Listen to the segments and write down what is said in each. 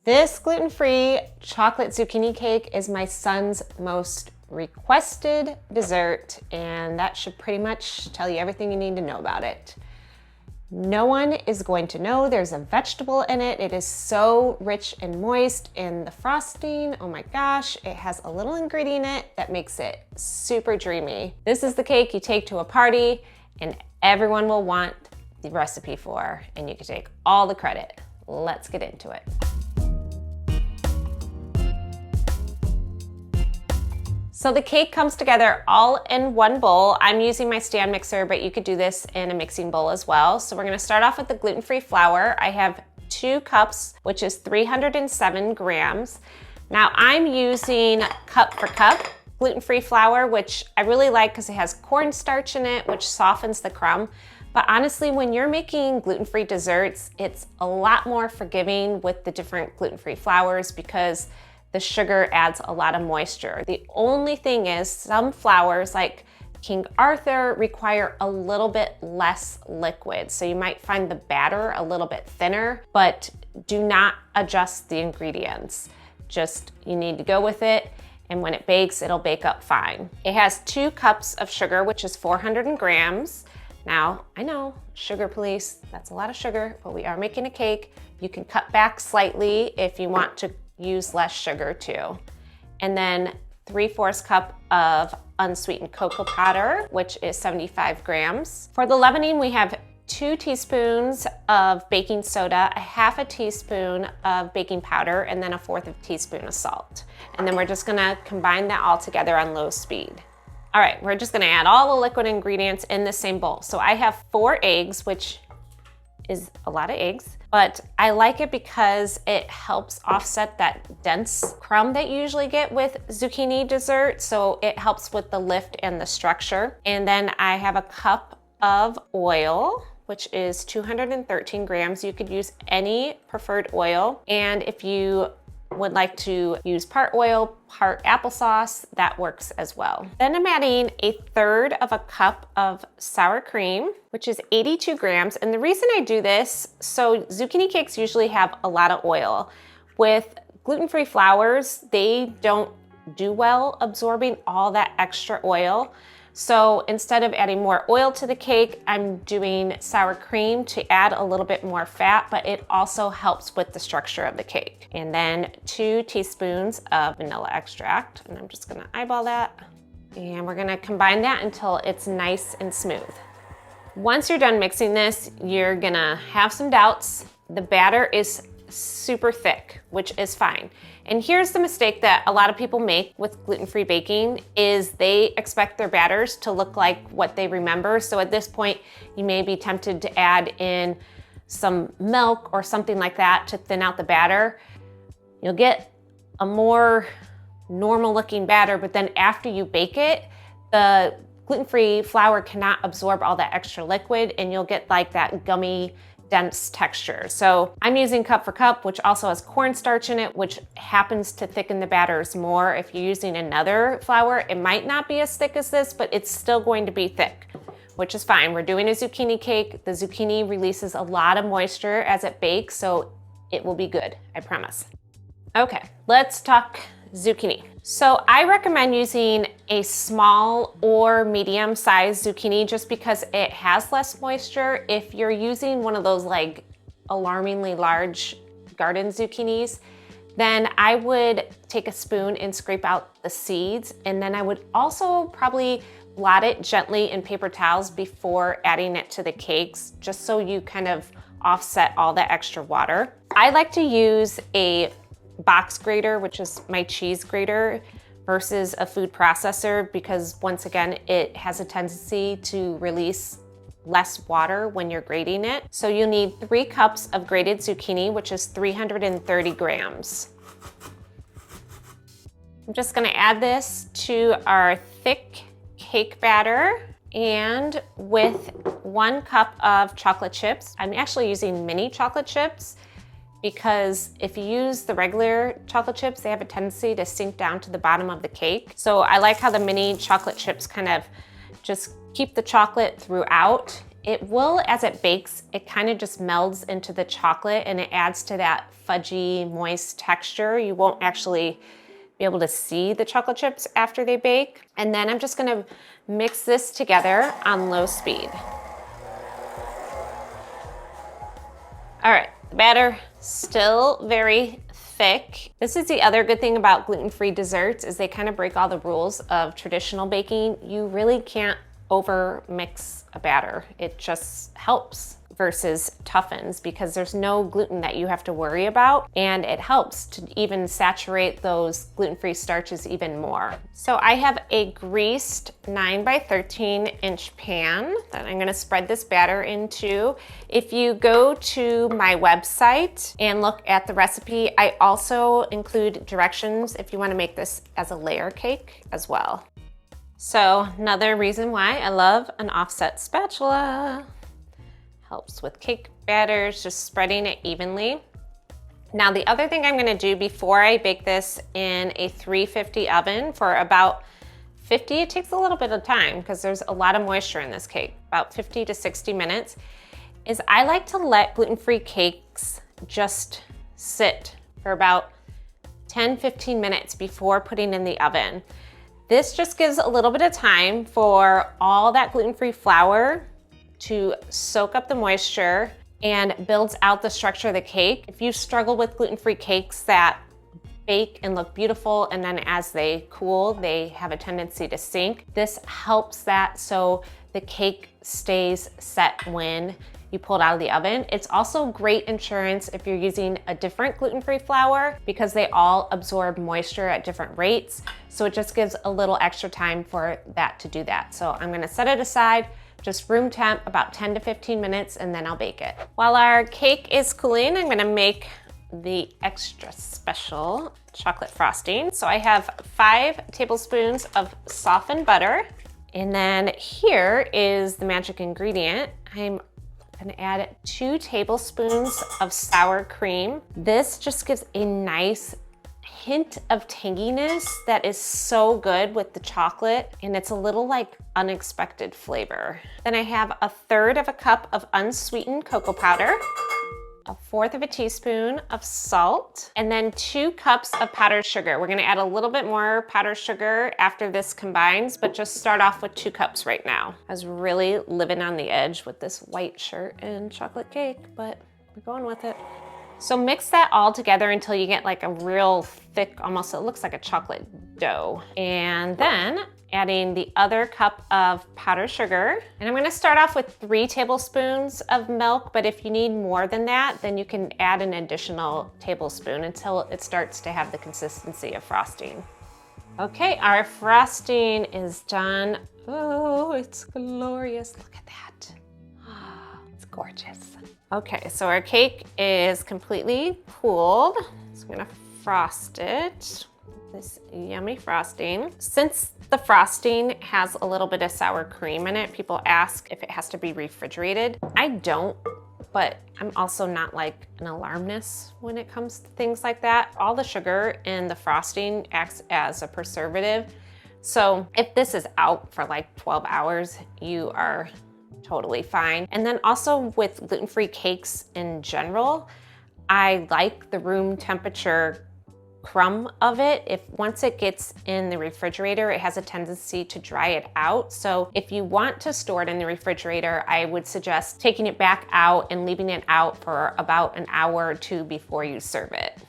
This gluten-free chocolate zucchini cake is my son's most requested dessert, and that should pretty much tell you everything you need to know about it. No one is going to know there's a vegetable in it. It is so rich and moist, and the frosting, oh my gosh, it has a little ingredient in it that makes it super dreamy. This is the cake you take to a party and everyone will want the recipe for, and you can take all the credit. Let's get into it. So the cake comes together all in one bowl. I'm using my stand mixer, but you could do this in a mixing bowl as well. So we're gonna start off with the gluten-free flour. I have 2 cups, which is 307 grams. Now I'm using Cup4Cup gluten-free flour, which I really like because it has cornstarch in it, which softens the crumb. But honestly, when you're making gluten-free desserts, it's a lot more forgiving with the different gluten-free flours because the sugar adds a lot of moisture. The only thing is some flours like King Arthur require a little bit less liquid. So you might find the batter a little bit thinner, but do not adjust the ingredients. Just, you need to go with it. And when it bakes, it'll bake up fine. It has 2 cups of sugar, which is 400 grams. Now, I know, sugar police, that's a lot of sugar, but we are making a cake. You can cut back slightly if you want to use less sugar too. And then 3/4 cup of unsweetened cocoa powder, which is 75 grams. For the leavening, we have 2 teaspoons of baking soda, a 1/2 teaspoon of baking powder, and then 1/4 teaspoon of salt. And then we're just gonna combine that all together on low speed. All right, we're just gonna add all the liquid ingredients in the same bowl. So I have 4 eggs, which is a lot of eggs, but I like it because it helps offset that dense crumb that you usually get with zucchini dessert. So it helps with the lift and the structure. And then I have a cup of oil, which is 213 grams. You could use any preferred oil. And if you would like to use part oil, part applesauce, that works as well. Then I'm adding 1/3 of a cup of sour cream, which is 82 grams. And the reason I do this, so zucchini cakes usually have a lot of oil. With gluten-free flours, they don't do well absorbing all that extra oil. So instead of adding more oil to the cake, I'm doing sour cream to add a little bit more fat, but it also helps with the structure of the cake. And then 2 teaspoons of vanilla extract, and I'm just gonna eyeball that. And we're gonna combine that until it's nice and smooth. Once you're done mixing this, you're gonna have some doubts. The batter is super thick, which is fine. And here's the mistake that a lot of people make with gluten-free baking is they expect their batters to look like what they remember. So at this point, you may be tempted to add in some milk or something like that to thin out the batter. You'll get a more normal looking batter, but then after you bake it, the gluten-free flour cannot absorb all that extra liquid and you'll get like that gummy, dense texture. So I'm using Cup4Cup, which also has cornstarch in it, which happens to thicken the batters more. If you're using another flour, it might not be as thick as this, but it's still going to be thick, which is fine. We're doing a zucchini cake. The zucchini releases a lot of moisture as it bakes, so it will be good, I promise. Okay, let's talk zucchini. So I recommend using a small or medium sized zucchini just because it has less moisture. If you're using one of those like alarmingly large garden zucchinis, then I would take a spoon and scrape out the seeds. And then I would also probably blot it gently in paper towels before adding it to the cakes, just so you kind of offset all the extra water. I like to use a box grater, which is my cheese grater, versus a food processor because once again, it has a tendency to release less water when you're grating it. So you'll need 3 cups of grated zucchini, which is 330 grams. I'm just gonna add this to our thick cake batter, and with 1 cup of chocolate chips. I'm actually using mini chocolate chips because if you use the regular chocolate chips, they have a tendency to sink down to the bottom of the cake. So I like how the mini chocolate chips kind of just keep the chocolate throughout It will, as it bakes, it kind of just melds into the chocolate and it adds to that fudgy, moist texture. You won't actually be able to see the chocolate chips after they bake. And then I'm just gonna mix this together on low speed. All right, the batter still very thick. This is the other good thing about gluten-free desserts is they kind of break all the rules of traditional baking. You really can't over mix a batter. It just helps versus toughens because there's no gluten that you have to worry about, and it helps to even saturate those gluten-free starches even more. So I have a greased 9 by 13 inch pan that I'm gonna spread this batter into. If you go to my website and look at the recipe, I also include directions if you wanna make this as a layer cake as well. So another reason why I love an offset spatula. Helps with cake batters, just spreading it evenly. Now the other thing I'm gonna do before I bake this in a 350 oven for about 50, it takes a little bit of time because there's a lot of moisture in this cake, about 50 to 60 minutes, is I like to let gluten-free cakes just sit for about 10-15 minutes before putting in the oven. This just gives a little bit of time for all that gluten-free flour to soak up the moisture and builds out the structure of the cake. If you struggle with gluten-free cakes that bake and look beautiful and then as they cool, they have a tendency to sink, this helps that so the cake stays set when you pull it out of the oven. It's also great insurance if you're using a different gluten-free flour because they all absorb moisture at different rates. So it just gives a little extra time for that to do that. So I'm gonna set it aside, just room temp, about 10 to 15 minutes, and then I'll bake it. While our cake is cooling, I'm gonna make the extra special chocolate frosting. So I have 5 tablespoons of softened butter. And then here is the magic ingredient. I'm gonna add 2 tablespoons of sour cream. This just gives a nice hint of tanginess that is so good with the chocolate, and it's a little like unexpected flavor. Then I have 1/3 cup of unsweetened cocoa powder, 1/4 teaspoon of salt, and then 2 cups of powdered sugar. We're gonna add a little bit more powdered sugar after this combines, but just start off with 2 cups right now. I was really living on the edge with this white shirt and chocolate cake, but we're going with it. So mix that all together until you get like a real thick, almost it looks like a chocolate dough. And then adding the other cup of powdered sugar. And I'm gonna start off with 3 tablespoons of milk, but if you need more than that, then you can add an additional tablespoon until it starts to have the consistency of frosting. Okay, our frosting is done. Oh, it's glorious, look at that. It's gorgeous. Okay, so our cake is completely cooled. So I'm gonna frost it with this yummy frosting. Since the frosting has a little bit of sour cream in it, people ask if it has to be refrigerated. I don't, but I'm also not like an alarmist when it comes to things like that. All the sugar in the frosting acts as a preservative. So if this is out for like 12 hours, you are totally fine. And then also with gluten-free cakes in general, I like the room temperature crumb of it. If once it gets in the refrigerator, it has a tendency to dry it out. So if you want to store it in the refrigerator, I would suggest taking it back out and leaving it out for about an hour or 2 before you serve it.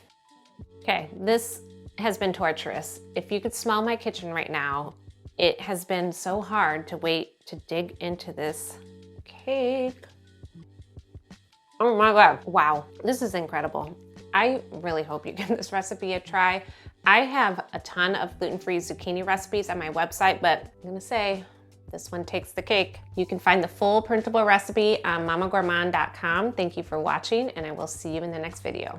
Okay, this has been torturous. If you could smell my kitchen right now, it has been so hard to wait to dig into this cake. Oh my God, wow, this is incredible. I really hope you give this recipe a try. I have a ton of gluten-free zucchini recipes on my website, but I'm gonna say this one takes the cake. You can find the full printable recipe on mamagourmand.com. Thank you for watching, and I will see you in the next video.